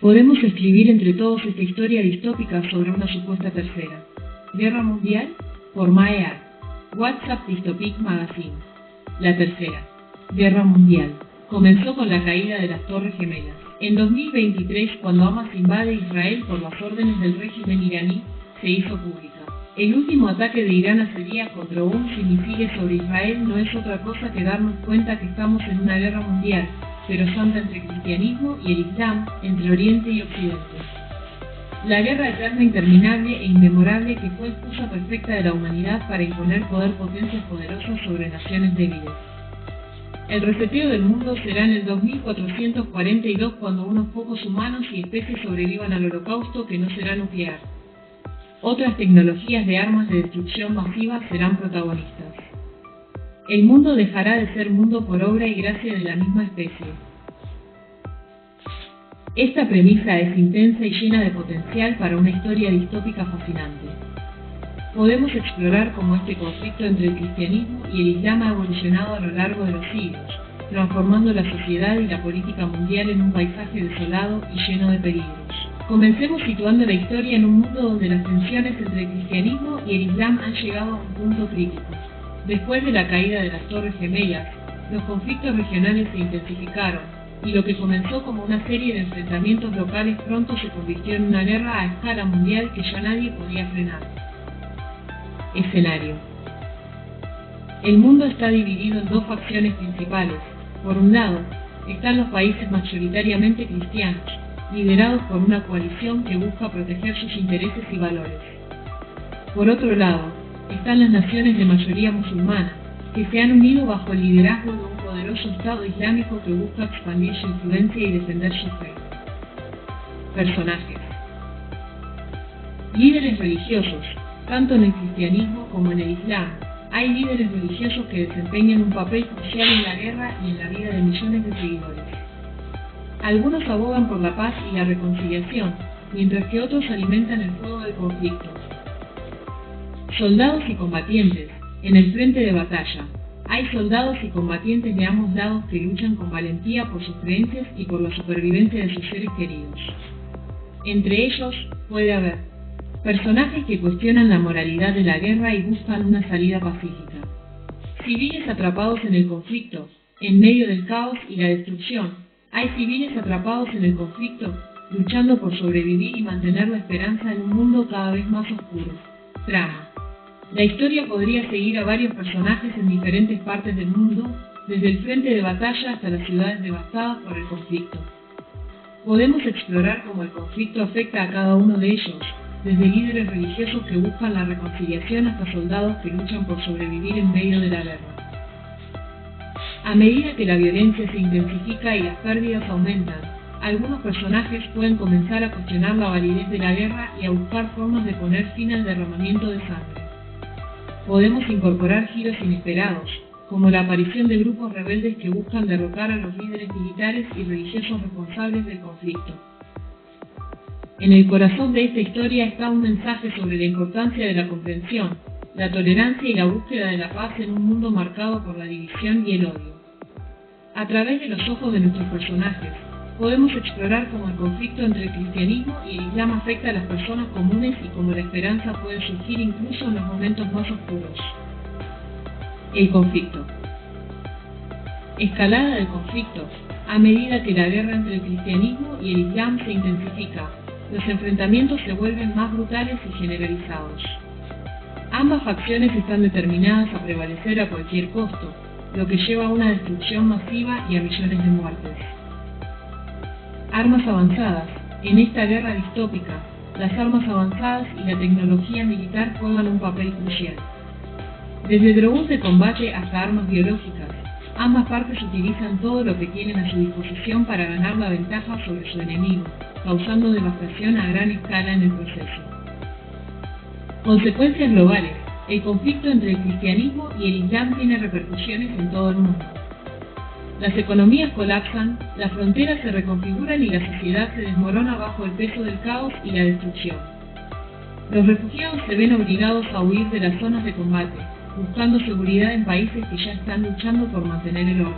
Podemos escribir entre todos esta historia distópica sobre una supuesta tercera guerra mundial por Mae Art. WhatsApp Dystopic Magazine. La tercera guerra mundial comenzó con la caída de las Torres Gemelas. En 2023, cuando Hamas invade Israel por las órdenes del régimen iraní, se hizo pública. El último ataque de Irán hace días con drones y misiles sobre Israel no es otra cosa que darnos cuenta que estamos en una guerra mundial, pero santa entre el cristianismo y el islam, entre Oriente y Occidente. La guerra eterna, interminable e inmemorable que fue excusa perfecta de la humanidad para imponer potencias poderosas sobre naciones débiles. El reseteo del mundo será en el 2442 cuando unos pocos humanos y especies sobrevivan al holocausto que no será nuclear. Otras tecnologías de armas de destrucción masiva serán protagonistas. El mundo dejará de ser mundo por obra y gracia de la misma especie. Esta premisa es intensa y llena de potencial para una historia distópica fascinante. Podemos explorar cómo este conflicto entre el cristianismo y el islam ha evolucionado a lo largo de los siglos, transformando la sociedad y la política mundial en un paisaje desolado y lleno de peligros. Comencemos situando la historia en un mundo donde las tensiones entre el cristianismo y el islam han llegado a un punto crítico. Después de la caída de las Torres Gemelas, los conflictos regionales se intensificaron, y lo que comenzó como una serie de enfrentamientos locales pronto se convirtió en una guerra a escala mundial que ya nadie podía frenar. Escenario. El mundo está dividido en dos facciones principales. Por un lado, están los países mayoritariamente cristianos, liderados por una coalición que busca proteger sus intereses y valores. Por otro lado, están las naciones de mayoría musulmana, que se han unido bajo el liderazgo de un poderoso Estado Islámico que busca expandir su influencia y defender su fe. Personajes. Líderes religiosos. Tanto en el cristianismo como en el islam, hay líderes religiosos que desempeñan un papel crucial en la guerra y en la vida de millones de seguidores. Algunos abogan por la paz y la reconciliación, mientras que otros alimentan el fuego del conflicto. Soldados y combatientes. En el frente de batalla, hay soldados y combatientes de ambos lados que luchan con valentía por sus creencias y por la supervivencia de sus seres queridos. Entre ellos puede haber personajes que cuestionan la moralidad de la guerra y buscan una salida pacífica. Civiles atrapados en el conflicto, en medio del caos y la destrucción. Hay civiles atrapados en el conflicto, luchando por sobrevivir y mantener la esperanza en un mundo cada vez más oscuro. Trama. La historia podría seguir a varios personajes en diferentes partes del mundo, desde el frente de batalla hasta las ciudades devastadas por el conflicto. Podemos explorar cómo el conflicto afecta a cada uno de ellos, desde líderes religiosos que buscan la reconciliación hasta soldados que luchan por sobrevivir en medio de la guerra. A medida que la violencia se intensifica y las pérdidas aumentan, algunos personajes pueden comenzar a cuestionar la validez de la guerra y a buscar formas de poner fin al derramamiento de sangre. Podemos incorporar giros inesperados, como la aparición de grupos rebeldes que buscan derrocar a los líderes militares y religiosos responsables del conflicto. En el corazón de esta historia está un mensaje sobre la importancia de la comprensión, la tolerancia y la búsqueda de la paz en un mundo marcado por la división y el odio. A través de los ojos de nuestros personajes, podemos explorar cómo el conflicto entre el cristianismo y el islam afecta a las personas comunes y cómo la esperanza puede surgir incluso en los momentos más oscuros. El conflicto. Escalada del conflicto. A medida que la guerra entre el cristianismo y el islam se intensifica, los enfrentamientos se vuelven más brutales y generalizados. Ambas facciones están determinadas a prevalecer a cualquier costo, lo que lleva a una destrucción masiva y a millones de muertes. Armas avanzadas. En esta guerra distópica, las armas avanzadas y la tecnología militar juegan un papel crucial. Desde drones de combate hasta armas biológicas, ambas partes utilizan todo lo que tienen a su disposición para ganar la ventaja sobre su enemigo, causando devastación a gran escala en el proceso. Consecuencias globales. El conflicto entre el cristianismo y el islam tiene repercusiones en todo el mundo. Las economías colapsan, las fronteras se reconfiguran y la sociedad se desmorona bajo el peso del caos y la destrucción. Los refugiados se ven obligados a huir de las zonas de combate, buscando seguridad en países que ya están luchando por mantener el orden.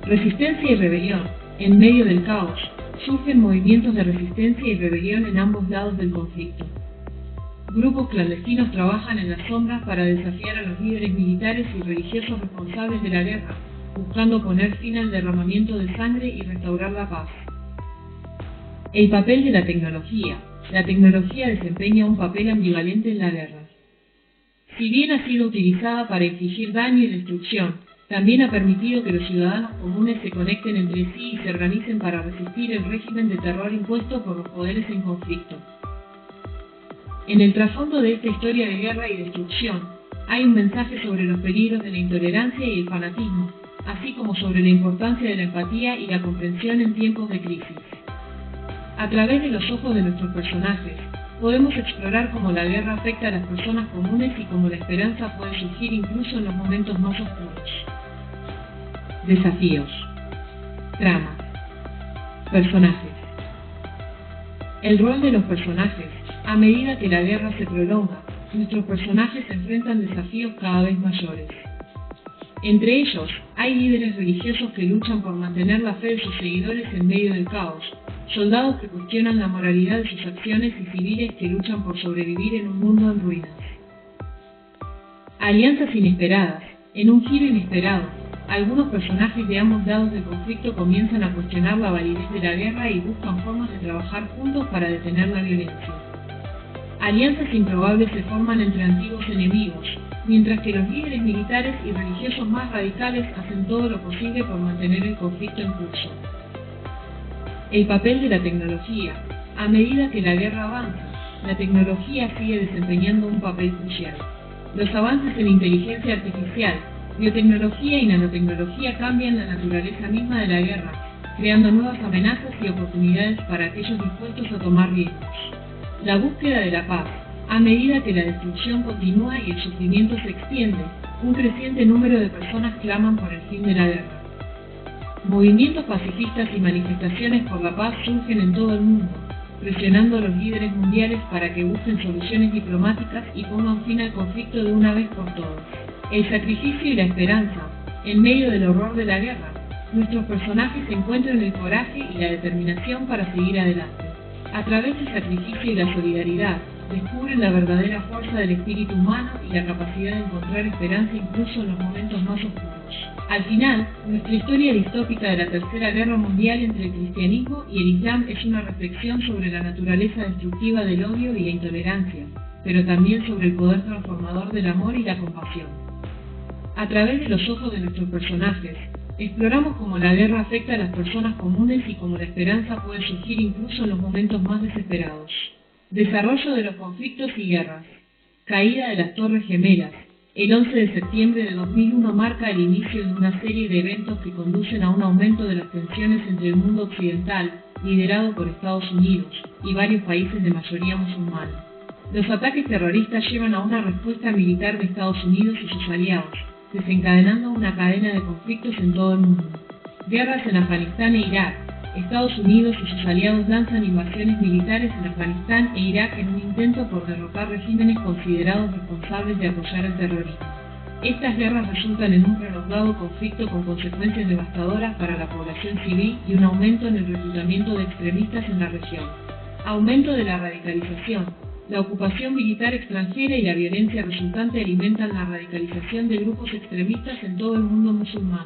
Resistencia y rebelión. En medio del caos, surgen movimientos de resistencia y rebelión en ambos lados del conflicto. Grupos clandestinos trabajan en las sombras para desafiar a los líderes militares y religiosos responsables de la guerra, buscando poner fin al derramamiento de sangre y restaurar la paz. El papel de la tecnología. La tecnología desempeña un papel ambivalente en la guerra. Si bien ha sido utilizada para infligir daño y destrucción, también ha permitido que los ciudadanos comunes se conecten entre sí y se organicen para resistir el régimen de terror impuesto por los poderes en conflicto. En el trasfondo de esta historia de guerra y destrucción, hay un mensaje sobre los peligros de la intolerancia y el fanatismo, así como sobre la importancia de la empatía y la comprensión en tiempos de crisis. A través de los ojos de nuestros personajes, podemos explorar cómo la guerra afecta a las personas comunes y cómo la esperanza puede surgir incluso en los momentos más oscuros. Desafíos. Trama. Personajes. El rol de los personajes. A medida que la guerra se prolonga, nuestros personajes enfrentan desafíos cada vez mayores. Entre ellos, hay líderes religiosos que luchan por mantener la fe de sus seguidores en medio del caos, soldados que cuestionan la moralidad de sus acciones y civiles que luchan por sobrevivir en un mundo en ruinas. Alianzas inesperadas. En un giro inesperado, algunos personajes de ambos lados del conflicto comienzan a cuestionar la validez de la guerra y buscan formas de trabajar juntos para detener la violencia. Alianzas improbables se forman entre antiguos enemigos, mientras que los líderes militares y religiosos más radicales hacen todo lo posible por mantener el conflicto en curso. El papel de la tecnología. A medida que la guerra avanza, la tecnología sigue desempeñando un papel crucial. Los avances en inteligencia artificial, biotecnología y nanotecnología cambian la naturaleza misma de la guerra, creando nuevas amenazas y oportunidades para aquellos dispuestos a tomar riesgos. La búsqueda de la paz. A medida que la destrucción continúa y el sufrimiento se extiende, un creciente número de personas claman por el fin de la guerra. Movimientos pacifistas y manifestaciones por la paz surgen en todo el mundo, presionando a los líderes mundiales para que busquen soluciones diplomáticas y pongan fin al conflicto de una vez por todas. El sacrificio y la esperanza. En medio del horror de la guerra, nuestros personajes encuentran el coraje y la determinación para seguir adelante. A través del sacrificio y la solidaridad, descubren la verdadera fuerza del espíritu humano y la capacidad de encontrar esperanza incluso en los momentos más oscuros. Al final, nuestra historia distópica de la Tercera Guerra Mundial entre el cristianismo y el islam es una reflexión sobre la naturaleza destructiva del odio y la intolerancia, pero también sobre el poder transformador del amor y la compasión. A través de los ojos de nuestros personajes, exploramos cómo la guerra afecta a las personas comunes y cómo la esperanza puede surgir incluso en los momentos más desesperados. Desarrollo de los conflictos y guerras. Caída de las Torres Gemelas. El 11 de septiembre de 2001 marca el inicio de una serie de eventos que conducen a un aumento de las tensiones entre el mundo occidental, liderado por Estados Unidos, y varios países de mayoría musulmana. Los ataques terroristas llevan a una respuesta militar de Estados Unidos y sus aliados, desencadenando una cadena de conflictos en todo el mundo. Guerras en Afganistán e Irak. Estados Unidos y sus aliados lanzan invasiones militares en Afganistán e Irak en un intento por derrocar regímenes considerados responsables de apoyar el terrorismo. Estas guerras resultan en un prolongado conflicto con consecuencias devastadoras para la población civil y un aumento en el reclutamiento de extremistas en la región. Aumento de la radicalización. La ocupación militar extranjera y la violencia resultante alimentan la radicalización de grupos extremistas en todo el mundo musulmán.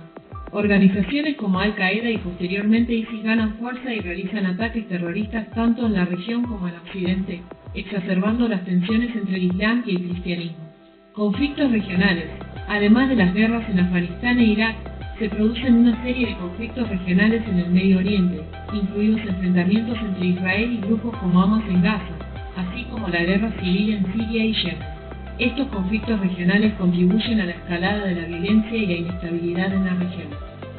Organizaciones como Al-Qaeda y posteriormente ISIS ganan fuerza y realizan ataques terroristas tanto en la región como en Occidente, exacerbando las tensiones entre el Islam y el cristianismo. Conflictos regionales. Además de las guerras en Afganistán e Irak, se producen una serie de conflictos regionales en el Medio Oriente, incluidos enfrentamientos entre Israel y grupos como Hamas en Gaza, así como la guerra civil en Siria y Yemen. Estos conflictos regionales contribuyen a la escalada de la violencia y la inestabilidad en la región.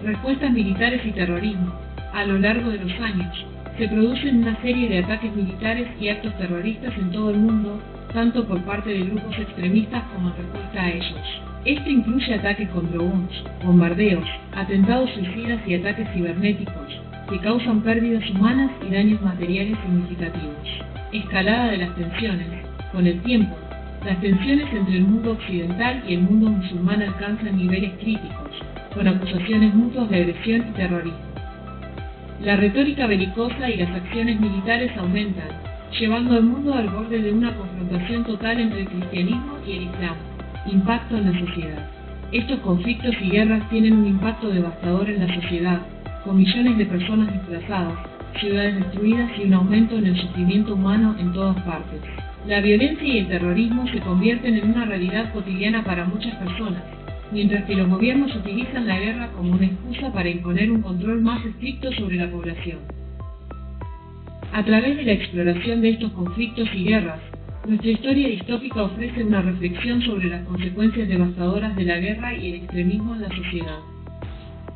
Respuestas militares y terrorismo. A lo largo de los años, se producen una serie de ataques militares y actos terroristas en todo el mundo, tanto por parte de grupos extremistas como en respuesta a ellos. Esto incluye ataques con drones, bombardeos, atentados suicidas y ataques cibernéticos, que causan pérdidas humanas y daños materiales significativos. Escalada de las tensiones. Con el tiempo, las tensiones entre el mundo occidental y el mundo musulmán alcanzan niveles críticos, con acusaciones mutuas de agresión y terrorismo. La retórica belicosa y las acciones militares aumentan, llevando al mundo al borde de una confrontación total entre el cristianismo y el islam. Impacto en la sociedad. Estos conflictos y guerras tienen un impacto devastador en la sociedad, con millones de personas desplazadas, ciudades destruidas y un aumento en el sufrimiento humano en todas partes. La violencia y el terrorismo se convierten en una realidad cotidiana para muchas personas, mientras que los gobiernos utilizan la guerra como una excusa para imponer un control más estricto sobre la población. A través de la exploración de estos conflictos y guerras, nuestra historia distópica ofrece una reflexión sobre las consecuencias devastadoras de la guerra y el extremismo en la sociedad.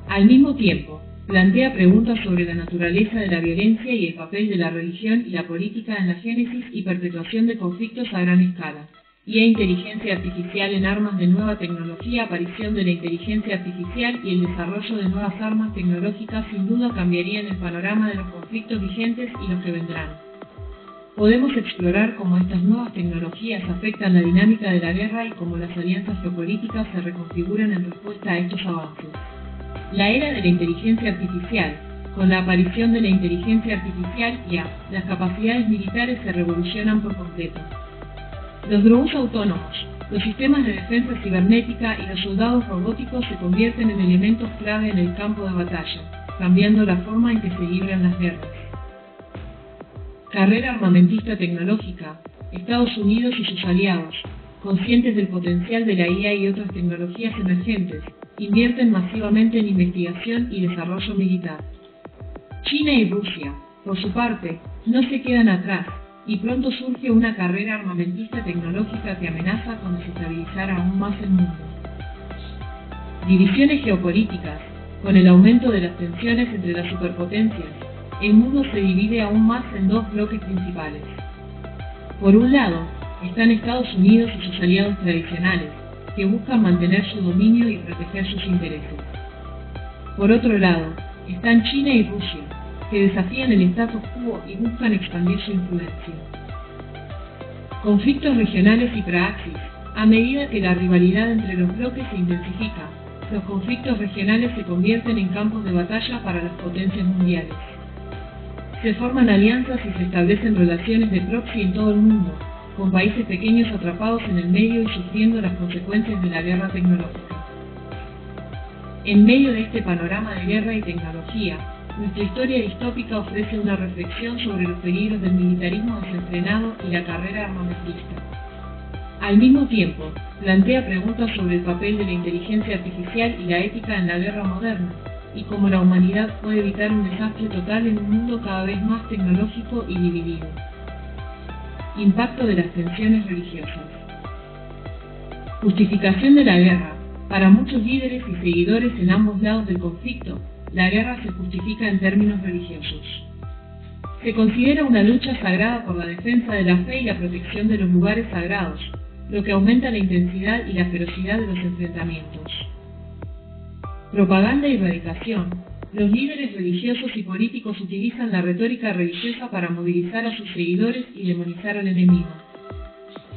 Al mismo tiempo, plantea preguntas sobre la naturaleza de la violencia y el papel de la religión y la política en la génesis y perpetuación de conflictos a gran escala. IA, inteligencia artificial en armas de nueva tecnología. Aparición de la inteligencia artificial y el desarrollo de nuevas armas tecnológicas sin duda cambiarían el panorama de los conflictos vigentes y los que vendrán. Podemos explorar cómo estas nuevas tecnologías afectan la dinámica de la guerra y cómo las alianzas geopolíticas se reconfiguran en respuesta a estos avances. La era de la inteligencia artificial. Con la aparición de la inteligencia artificial, IA, las capacidades militares se revolucionan por completo. Los drones autónomos, los sistemas de defensa cibernética y los soldados robóticos se convierten en elementos clave en el campo de batalla, cambiando la forma en que se libran las guerras. Carrera armamentista tecnológica. Estados Unidos y sus aliados, conscientes del potencial de la IA y otras tecnologías emergentes, invierten masivamente en investigación y desarrollo militar. China y Rusia, por su parte, no se quedan atrás, y pronto surge una carrera armamentista tecnológica que amenaza con desestabilizar aún más el mundo. Divisiones geopolíticas. Con el aumento de las tensiones entre las superpotencias, el mundo se divide aún más en dos bloques principales. Por un lado, están Estados Unidos y sus aliados tradicionales, que buscan mantener su dominio y proteger sus intereses. Por otro lado, están China y Rusia, que desafían el status quo y buscan expandir su influencia. Conflictos regionales y praxis. A medida que la rivalidad entre los bloques se intensifica, los conflictos regionales se convierten en campos de batalla para las potencias mundiales. Se forman alianzas y se establecen relaciones de proxy en todo el mundo, con países pequeños atrapados en el medio y sufriendo las consecuencias de la guerra tecnológica. En medio de este panorama de guerra y tecnología, nuestra historia distópica ofrece una reflexión sobre los peligros del militarismo desenfrenado y la carrera armamentista. Al mismo tiempo, plantea preguntas sobre el papel de la inteligencia artificial y la ética en la guerra moderna, y cómo la humanidad puede evitar un desastre total en un mundo cada vez más tecnológico y dividido. Impacto de las tensiones religiosas. Justificación de la guerra. Para muchos líderes y seguidores en ambos lados del conflicto, la guerra se justifica en términos religiosos. Se considera una lucha sagrada por la defensa de la fe y la protección de los lugares sagrados, lo que aumenta la intensidad y la ferocidad de los enfrentamientos. Propaganda y erradicación. Los líderes religiosos y políticos utilizan la retórica religiosa para movilizar a sus seguidores y demonizar al enemigo.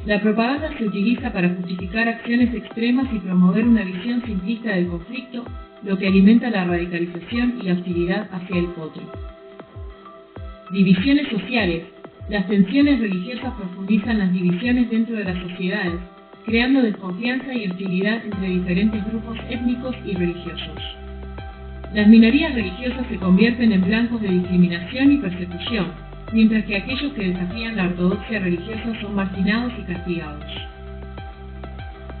La propaganda se utiliza para justificar acciones extremas y promover una visión simplista del conflicto, lo que alimenta la radicalización y la hostilidad hacia el otro. Divisiones sociales. Las tensiones religiosas profundizan las divisiones dentro de las sociedades, creando desconfianza y hostilidad entre diferentes grupos étnicos y religiosos. Las minorías religiosas se convierten en blancos de discriminación y persecución, mientras que aquellos que desafían la ortodoxia religiosa son marginados y castigados.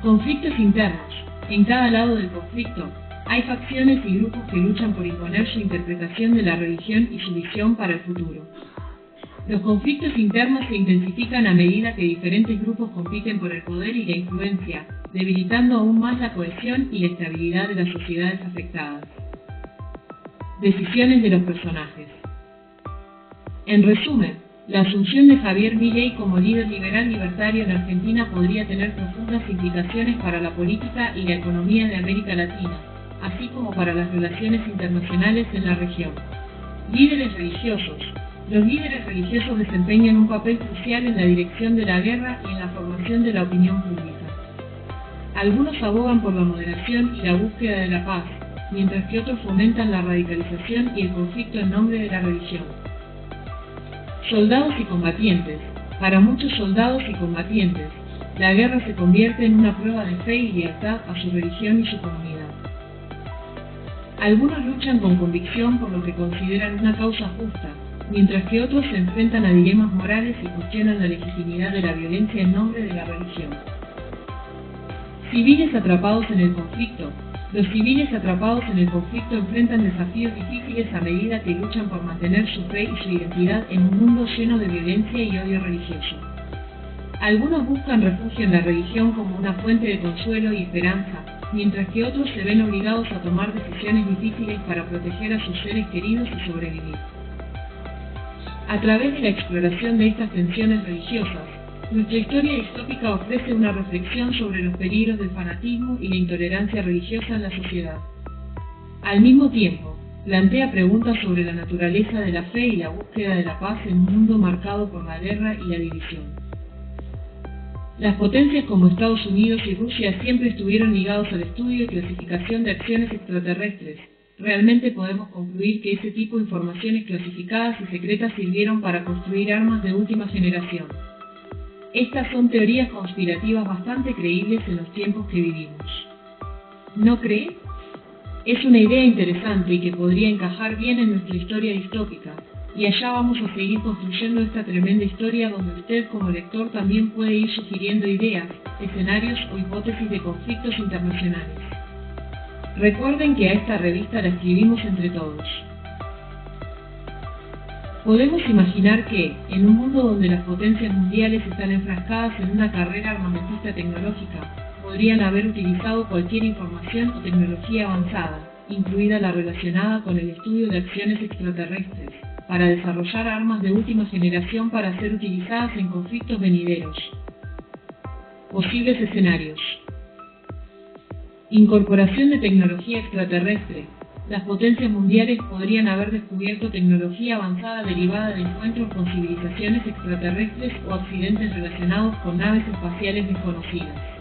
Conflictos internos. En cada lado del conflicto, hay facciones y grupos que luchan por imponer su interpretación de la religión y su visión para el futuro. Los conflictos internos se intensifican a medida que diferentes grupos compiten por el poder y la influencia, debilitando aún más la cohesión y la estabilidad de las sociedades afectadas. Decisiones de los personajes. En resumen, la asunción de Javier Milei como líder liberal libertario en Argentina podría tener profundas implicaciones para la política y la economía de América Latina, así como para las relaciones internacionales en la región. Líderes religiosos. Los líderes religiosos desempeñan un papel crucial en la dirección de la guerra y en la formación de la opinión pública. Algunos abogan por la moderación y la búsqueda de la paz, mientras que otros fomentan la radicalización y el conflicto en nombre de la religión. Soldados y combatientes. Para muchos soldados y combatientes, la guerra se convierte en una prueba de fe y lealtad a su religión y su comunidad. Algunos luchan con convicción por lo que consideran una causa justa, mientras que otros se enfrentan a dilemas morales y cuestionan la legitimidad de la violencia en nombre de la religión. Civiles atrapados en el conflicto. Los civiles atrapados en el conflicto enfrentan desafíos difíciles a medida que luchan por mantener su fe y su identidad en un mundo lleno de violencia y odio religioso. Algunos buscan refugio en la religión como una fuente de consuelo y esperanza, mientras que otros se ven obligados a tomar decisiones difíciles para proteger a sus seres queridos y sobrevivir. A través de la exploración de estas tensiones religiosas, nuestra historia distópica ofrece una reflexión sobre los peligros del fanatismo y la intolerancia religiosa en la sociedad. Al mismo tiempo, plantea preguntas sobre la naturaleza de la fe y la búsqueda de la paz en un mundo marcado por la guerra y la división. Las potencias como Estados Unidos y Rusia siempre estuvieron ligados al estudio y clasificación de acciones extraterrestres. Realmente podemos concluir que ese tipo de informaciones clasificadas y secretas sirvieron para construir armas de última generación. Estas son teorías conspirativas bastante creíbles en los tiempos que vivimos. ¿No cree? Es una idea interesante y que podría encajar bien en nuestra historia distópica, y allá vamos a seguir construyendo esta tremenda historia donde usted como lector también puede ir sugiriendo ideas, escenarios o hipótesis de conflictos internacionales. Recuerden que a esta revista la escribimos entre todos. Podemos imaginar que, en un mundo donde las potencias mundiales están enfrascadas en una carrera armamentista tecnológica, podrían haber utilizado cualquier información o tecnología avanzada, incluida la relacionada con el estudio de acciones extraterrestres, para desarrollar armas de última generación para ser utilizadas en conflictos venideros. Posibles escenarios. Incorporación de tecnología extraterrestre. Las potencias mundiales podrían haber descubierto tecnología avanzada derivada de encuentros con civilizaciones extraterrestres o accidentes relacionados con naves espaciales desconocidas.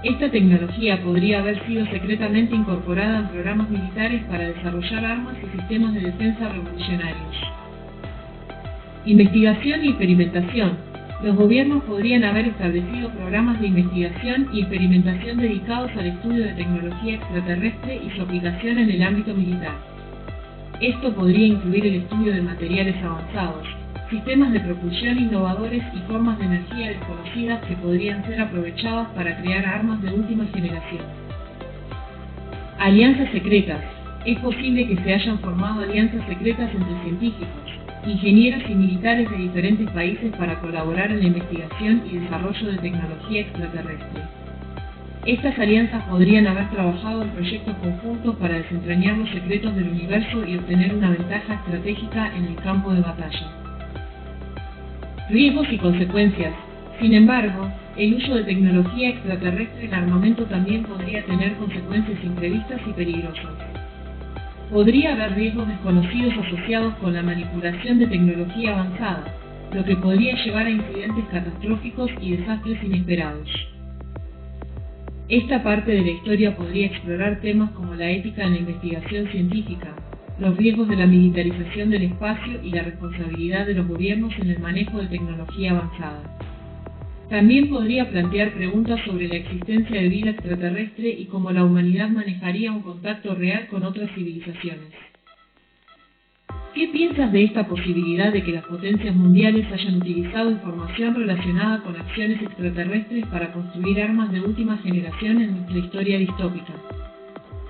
Esta tecnología podría haber sido secretamente incorporada en programas militares para desarrollar armas y sistemas de defensa revolucionarios. Investigación y experimentación. Los gobiernos podrían haber establecido programas de investigación y experimentación dedicados al estudio de tecnología extraterrestre y su aplicación en el ámbito militar. Esto podría incluir el estudio de materiales avanzados, sistemas de propulsión innovadores y formas de energía desconocidas que podrían ser aprovechadas para crear armas de última generación. Alianzas secretas. Es posible que se hayan formado alianzas secretas entre científicos, ingenieros y militares de diferentes países para colaborar en la investigación y desarrollo de tecnología extraterrestre. Estas alianzas podrían haber trabajado en proyectos conjuntos para desentrañar los secretos del universo y obtener una ventaja estratégica en el campo de batalla. Riesgos y consecuencias. Sin embargo, el uso de tecnología extraterrestre en armamento también podría tener consecuencias imprevistas y peligrosas. Podría haber riesgos desconocidos asociados con la manipulación de tecnología avanzada, lo que podría llevar a incidentes catastróficos y desastres inesperados. Esta parte de la historia podría explorar temas como la ética en la investigación científica, los riesgos de la militarización del espacio y la responsabilidad de los gobiernos en el manejo de tecnología avanzada. También podría plantear preguntas sobre la existencia de vida extraterrestre y cómo la humanidad manejaría un contacto real con otras civilizaciones. ¿Qué piensas de esta posibilidad de que las potencias mundiales hayan utilizado información relacionada con acciones extraterrestres para construir armas de última generación en nuestra historia distópica?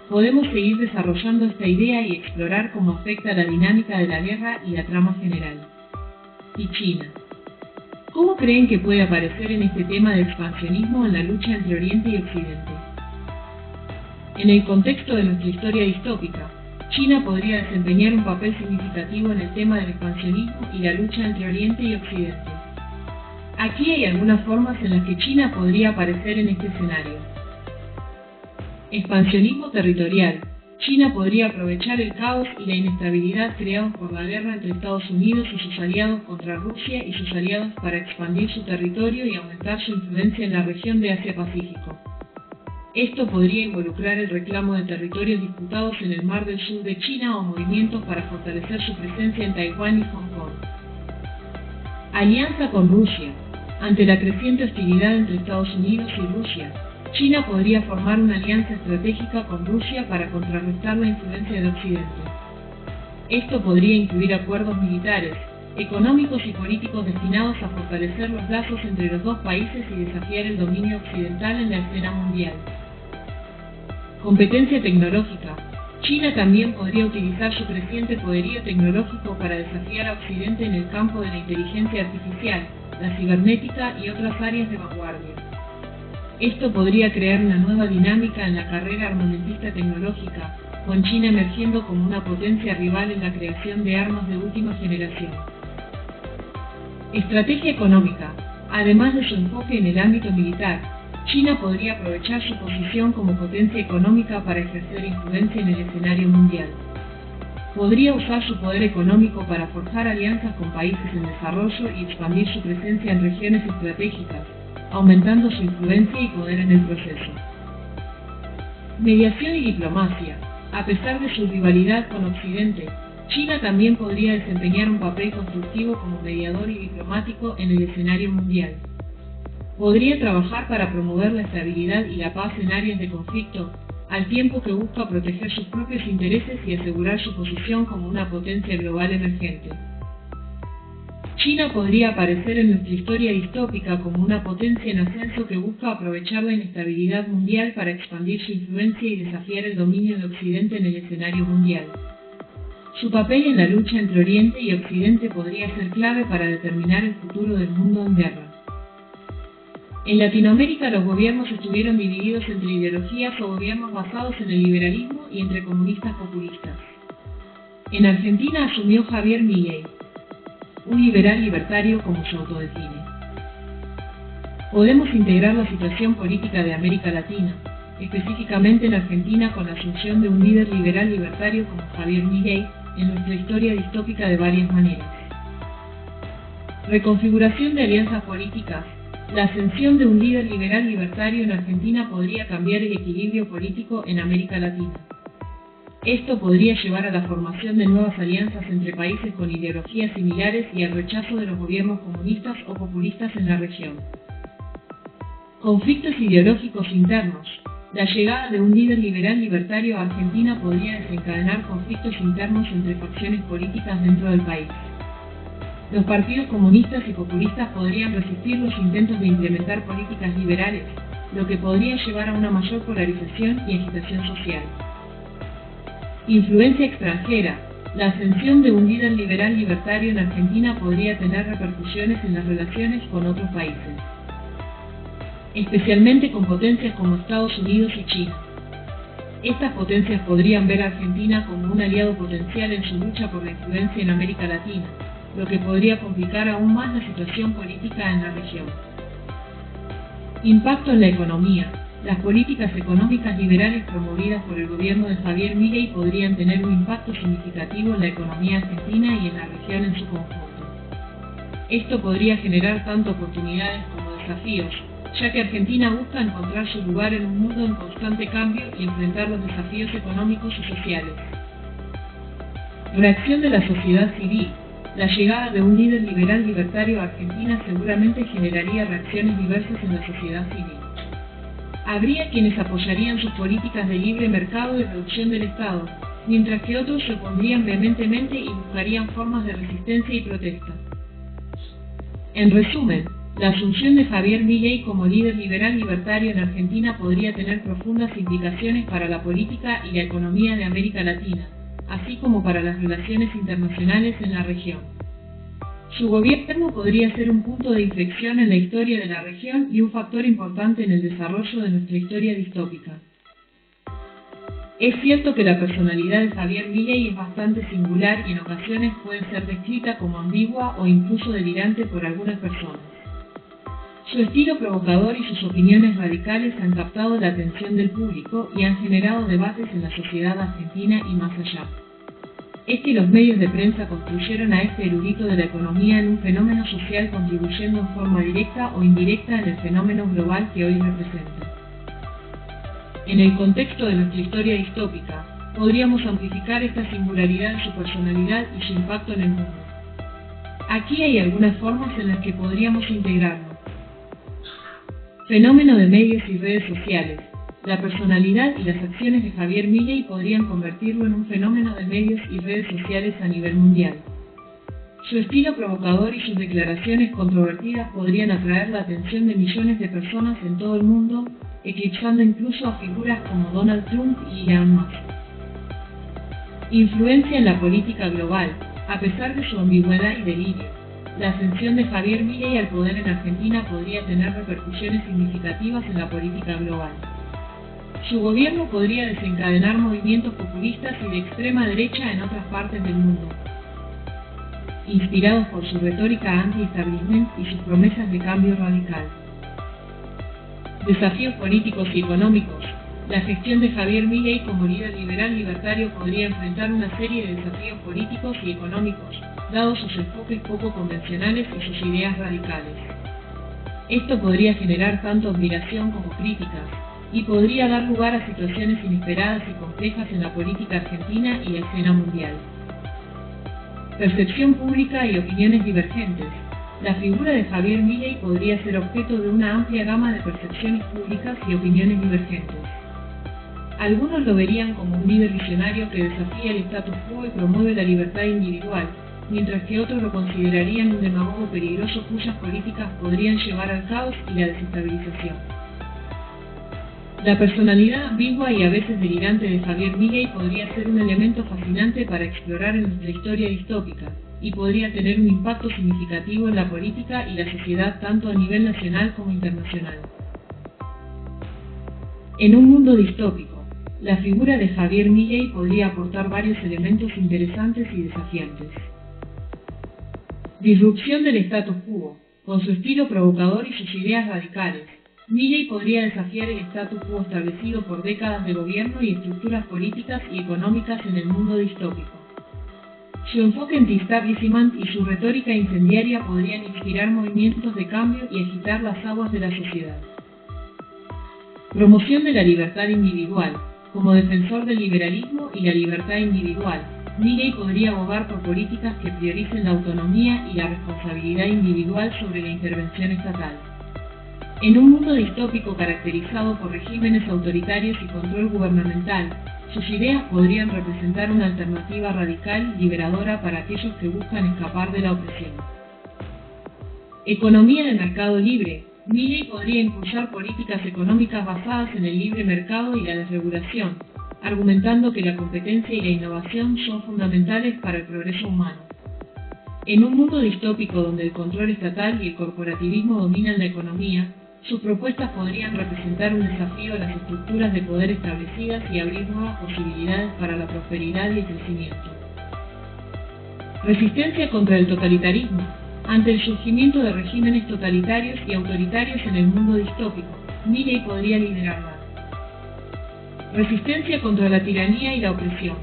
Podemos seguir desarrollando esta idea y explorar cómo afecta la dinámica de la guerra y la trama general. Y China. ¿Cómo creen que puede aparecer en este tema de expansionismo en la lucha entre Oriente y Occidente? En el contexto de nuestra historia distópica, China podría desempeñar un papel significativo en el tema del expansionismo y la lucha entre Oriente y Occidente. Aquí hay algunas formas en las que China podría aparecer en este escenario. Expansionismo territorial. China podría aprovechar el caos y la inestabilidad creados por la guerra entre Estados Unidos y sus aliados contra Rusia y sus aliados para expandir su territorio y aumentar su influencia en la región de Asia-Pacífico. Esto podría involucrar el reclamo de territorios disputados en el Mar del Sur de China o movimientos para fortalecer su presencia en Taiwán y Hong Kong. Alianza con Rusia. Ante la creciente hostilidad entre Estados Unidos y Rusia, China podría formar una alianza estratégica con Rusia para contrarrestar la influencia de Occidente. Esto podría incluir acuerdos militares, económicos y políticos destinados a fortalecer los lazos entre los dos países y desafiar el dominio occidental en la escena mundial. Competencia tecnológica. China también podría utilizar su creciente poderío tecnológico para desafiar a Occidente en el campo de la inteligencia artificial, la cibernética y otras áreas de vanguardia. Esto podría crear una nueva dinámica en la carrera armamentista tecnológica, con China emergiendo como una potencia rival en la creación de armas de última generación. Estrategia económica. Además de su enfoque en el ámbito militar, China podría aprovechar su posición como potencia económica para ejercer influencia en el escenario mundial. Podría usar su poder económico para forjar alianzas con países en desarrollo y expandir su presencia en regiones estratégicas, aumentando su influencia y poder en el proceso. Mediación y diplomacia. A pesar de su rivalidad con Occidente, China también podría desempeñar un papel constructivo como mediador y diplomático en el escenario mundial. Podría trabajar para promover la estabilidad y la paz en áreas de conflicto, al tiempo que busca proteger sus propios intereses y asegurar su posición como una potencia global emergente. China podría aparecer en nuestra historia distópica como una potencia en ascenso que busca aprovechar la inestabilidad mundial para expandir su influencia y desafiar el dominio de Occidente en el escenario mundial. Su papel en la lucha entre Oriente y Occidente podría ser clave para determinar el futuro del mundo en guerra. En Latinoamérica los gobiernos estuvieron divididos entre ideologías o gobiernos basados en el liberalismo y entre comunistas populistas. En Argentina asumió Javier Milei, un liberal libertario como se autodefine. Podemos integrar la situación política de América Latina, específicamente en Argentina, con la asunción de un líder liberal libertario como Javier Milei en nuestra historia distópica de varias maneras. Reconfiguración de alianzas políticas. La ascensión de un líder liberal libertario en Argentina podría cambiar el equilibrio político en América Latina. Esto podría llevar a la formación de nuevas alianzas entre países con ideologías similares y al rechazo de los gobiernos comunistas o populistas en la región. Conflictos ideológicos internos. La llegada de un líder liberal libertario a Argentina podría desencadenar conflictos internos entre facciones políticas dentro del país. Los partidos comunistas y populistas podrían resistir los intentos de implementar políticas liberales, lo que podría llevar a una mayor polarización y agitación social. Influencia extranjera. La ascensión de un líder liberal libertario en Argentina podría tener repercusiones en las relaciones con otros países, especialmente con potencias como Estados Unidos y China. Estas potencias podrían ver a Argentina como un aliado potencial en su lucha por la influencia en América Latina, lo que podría complicar aún más la situación política en la región. Impacto en la economía. Las políticas económicas liberales promovidas por el gobierno de Javier Milei podrían tener un impacto significativo en la economía argentina y en la región en su conjunto. Esto podría generar tanto oportunidades como desafíos, ya que Argentina busca encontrar su lugar en un mundo en constante cambio y enfrentar los desafíos económicos y sociales. Reacción de la sociedad civil. La llegada de un líder liberal libertario a Argentina seguramente generaría reacciones diversas en la sociedad civil. Habría quienes apoyarían sus políticas de libre mercado y reducción del Estado, mientras que otros se opondrían vehementemente y buscarían formas de resistencia y protesta. En resumen, la asunción de Javier Milei como líder liberal libertario en Argentina podría tener profundas implicaciones para la política y la economía de América Latina, así como para las relaciones internacionales en la región. Su gobierno podría ser un punto de inflexión en la historia de la región y un factor importante en el desarrollo de nuestra historia distópica. Es cierto que la personalidad de Javier Milei es bastante singular y en ocasiones puede ser descrita como ambigua o incluso delirante por algunas personas. Su estilo provocador y sus opiniones radicales han captado la atención del público y han generado debates en la sociedad argentina y más allá. Es que los medios de prensa construyeron a este erudito de la economía en un fenómeno social, contribuyendo en forma directa o indirecta en el fenómeno global que hoy representa. En el contexto de nuestra historia distópica, podríamos amplificar esta singularidad de su personalidad y su impacto en el mundo. Aquí hay algunas formas en las que podríamos integrarlo. Fenómeno de medios y redes sociales. La personalidad y las acciones de Javier Milei podrían convertirlo en un fenómeno de medios y redes sociales a nivel mundial. Su estilo provocador y sus declaraciones controvertidas podrían atraer la atención de millones de personas en todo el mundo, eclipsando incluso a figuras como Donald Trump y Elon Musk. Influencia en la política global. A pesar de su ambigüedad y delirio, la ascensión de Javier Milei al poder en Argentina podría tener repercusiones significativas en la política global. Su gobierno podría desencadenar movimientos populistas y de extrema derecha en otras partes del mundo, inspirados por su retórica anti-establishment y sus promesas de cambio radical. Desafíos políticos y económicos. La gestión de Javier Milei como líder liberal libertario podría enfrentar una serie de desafíos políticos y económicos, dados sus enfoques poco convencionales y sus ideas radicales. Esto podría generar tanto admiración como críticas, y podría dar lugar a situaciones inesperadas y complejas en la política argentina y la escena mundial. Percepción pública y opiniones divergentes. La figura de Javier Milei podría ser objeto de una amplia gama de percepciones públicas y opiniones divergentes. Algunos lo verían como un líder visionario que desafía el status quo y promueve la libertad individual, mientras que otros lo considerarían un demagogo peligroso cuyas políticas podrían llevar al caos y la desestabilización. La personalidad ambigua y a veces delirante de Javier Milei podría ser un elemento fascinante para explorar en nuestra historia distópica, y podría tener un impacto significativo en la política y la sociedad tanto a nivel nacional como internacional. En un mundo distópico, la figura de Javier Milei podría aportar varios elementos interesantes y desafiantes. Disrupción del status quo. Con su estilo provocador y sus ideas radicales, Milei podría desafiar el status quo establecido por décadas de gobierno y estructuras políticas y económicas en el mundo distópico. Su enfoque anti-establishment y su retórica incendiaria podrían inspirar movimientos de cambio y agitar las aguas de la sociedad. Promoción de la libertad individual. Como defensor del liberalismo y la libertad individual, Milei podría abogar por políticas que prioricen la autonomía y la responsabilidad individual sobre la intervención estatal. En un mundo distópico caracterizado por regímenes autoritarios y control gubernamental, sus ideas podrían representar una alternativa radical y liberadora para aquellos que buscan escapar de la opresión. Economía de mercado libre. Milei podría impulsar políticas económicas basadas en el libre mercado y la desregulación, argumentando que la competencia y la innovación son fundamentales para el progreso humano. En un mundo distópico donde el control estatal y el corporativismo dominan la economía, sus propuestas podrían representar un desafío a las estructuras de poder establecidas y abrir nuevas posibilidades para la prosperidad y el crecimiento. Resistencia contra el totalitarismo. Ante el surgimiento de regímenes totalitarios y autoritarios en el mundo distópico, Milei podría liderarla. Resistencia contra la tiranía y la opresión.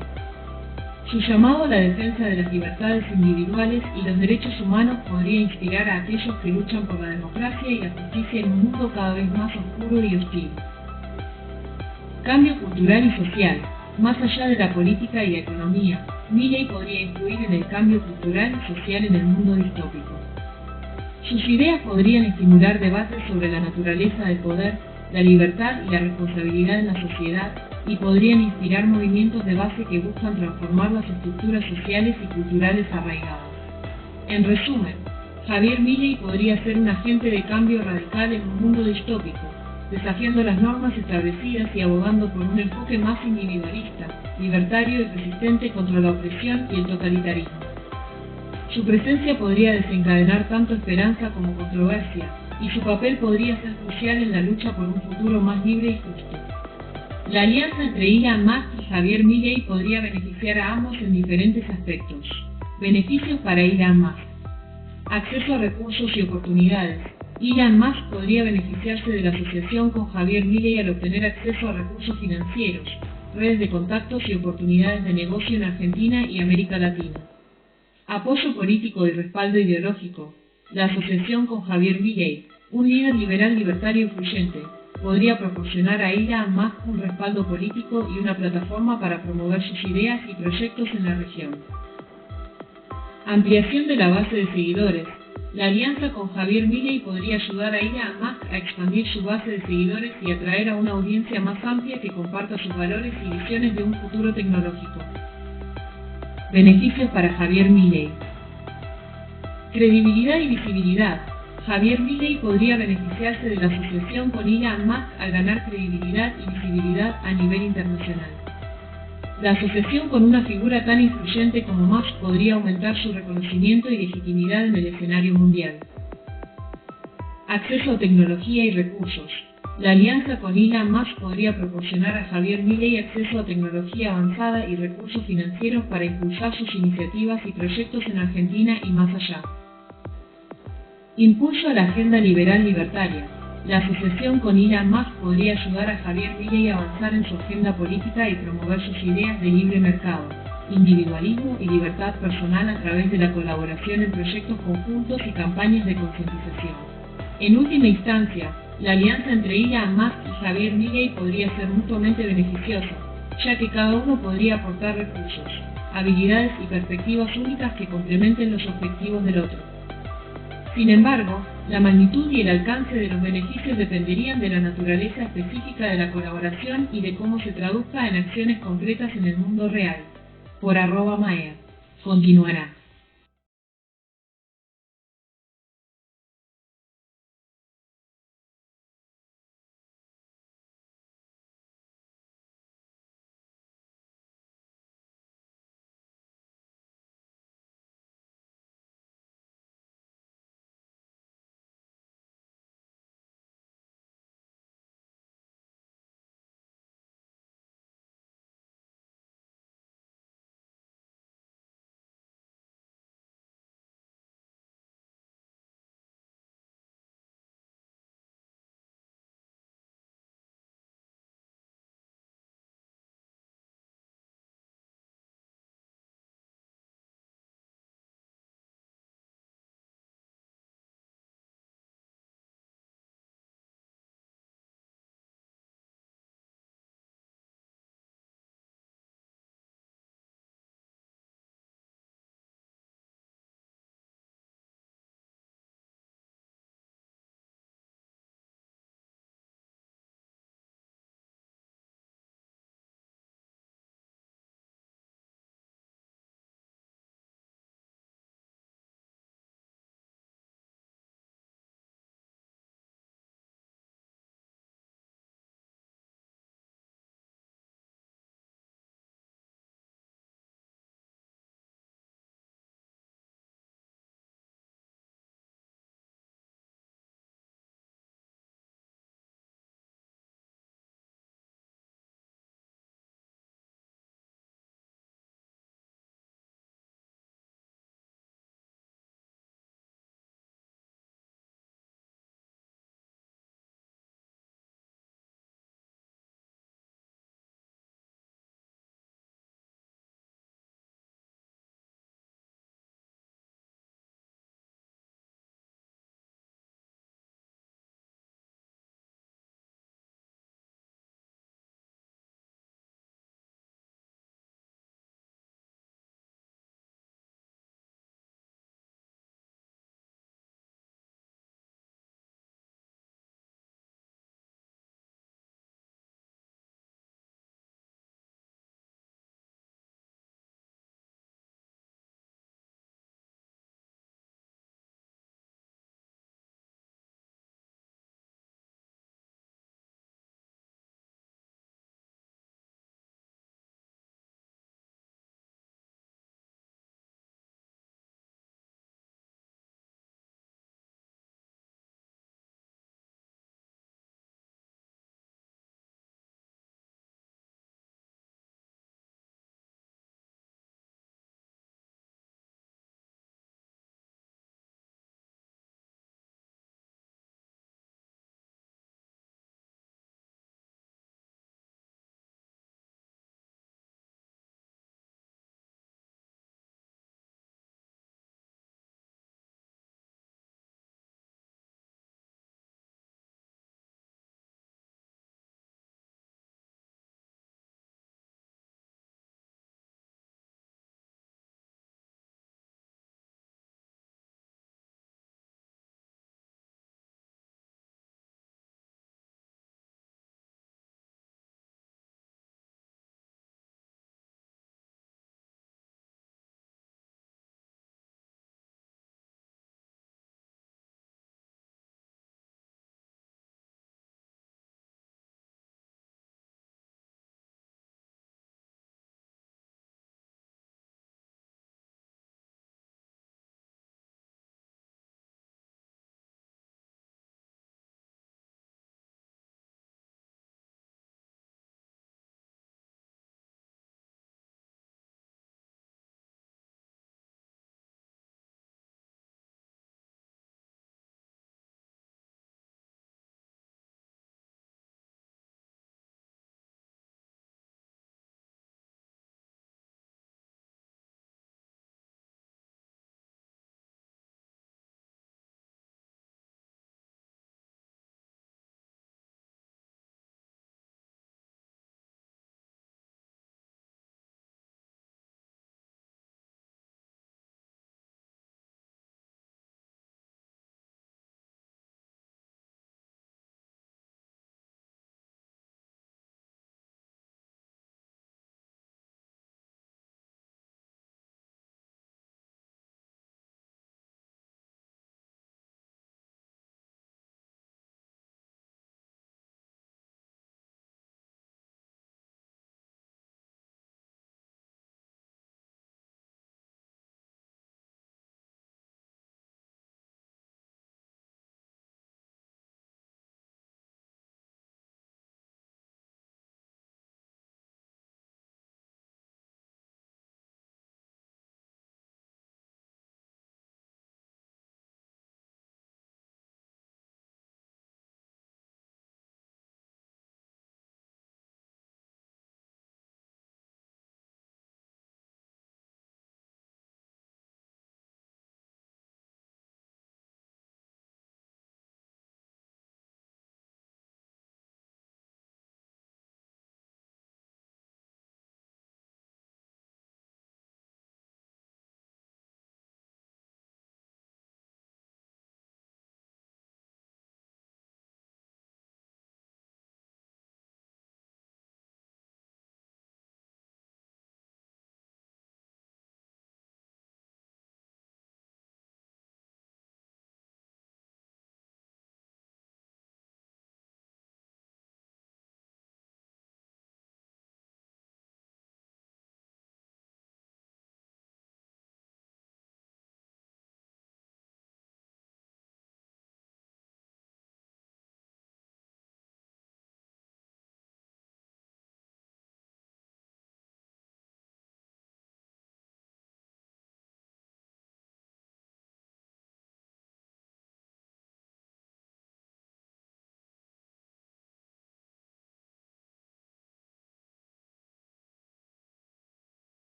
Su llamado a la defensa de las libertades individuales y los derechos humanos podría inspirar a aquellos que luchan por la democracia y la justicia en un mundo cada vez más oscuro y hostil. Cambio cultural y social. Más allá de la política y la economía, Milei podría influir en el cambio cultural y social en el mundo distópico. Sus ideas podrían estimular debates sobre la naturaleza del poder, la libertad y la responsabilidad en la sociedad, y podrían inspirar movimientos de base que buscan transformar las estructuras sociales y culturales arraigadas. En resumen, Javier Milei podría ser un agente de cambio radical en un mundo distópico, desafiando las normas establecidas y abogando por un enfoque más individualista, libertario y resistente contra la opresión y el totalitarismo. Su presencia podría desencadenar tanto esperanza como controversia, y su papel podría ser crucial en la lucha por un futuro más libre y justo. La alianza entre Elon Musk y Javier Milei podría beneficiar a ambos en diferentes aspectos. Beneficios para Elon Musk. Acceso a recursos y oportunidades. Elon Musk podría beneficiarse de la asociación con Javier Milei al obtener acceso a recursos financieros, redes de contactos y oportunidades de negocio en Argentina y América Latina. Apoyo político y respaldo ideológico. La asociación con Javier Milei, un líder liberal libertario influyente, podría proporcionar a Elon Musk un respaldo político y una plataforma para promover sus ideas y proyectos en la región. Ampliación de la base de seguidores. La alianza con Javier Milei podría ayudar a Elon Musk a expandir su base de seguidores y atraer a una audiencia más amplia que comparta sus valores y visiones de un futuro tecnológico. Beneficios para Javier Milei. Credibilidad y visibilidad. Javier Milei podría beneficiarse de la asociación con Elon Musk al ganar credibilidad y visibilidad a nivel internacional. La asociación con una figura tan influyente como Musk podría aumentar su reconocimiento y legitimidad en el escenario mundial. Acceso a tecnología y recursos. La alianza con Elon Musk podría proporcionar a Javier Milei acceso a tecnología avanzada y recursos financieros para impulsar sus iniciativas y proyectos en Argentina y más allá. Impulso a la agenda liberal libertaria. La asociación con Elon Musk podría ayudar a Javier Milei a avanzar en su agenda política y promover sus ideas de libre mercado, individualismo y libertad personal a través de la colaboración en proyectos conjuntos y campañas de concientización. En última instancia, la alianza entre Elon Musk y Javier Milei podría ser mutuamente beneficiosa, ya que cada uno podría aportar recursos, habilidades y perspectivas únicas que complementen los objetivos del otro. Sin embargo, la magnitud y el alcance de los beneficios dependerían de la naturaleza específica de la colaboración y de cómo se traduzca en acciones concretas en el mundo real. Por @Maer. Continuará.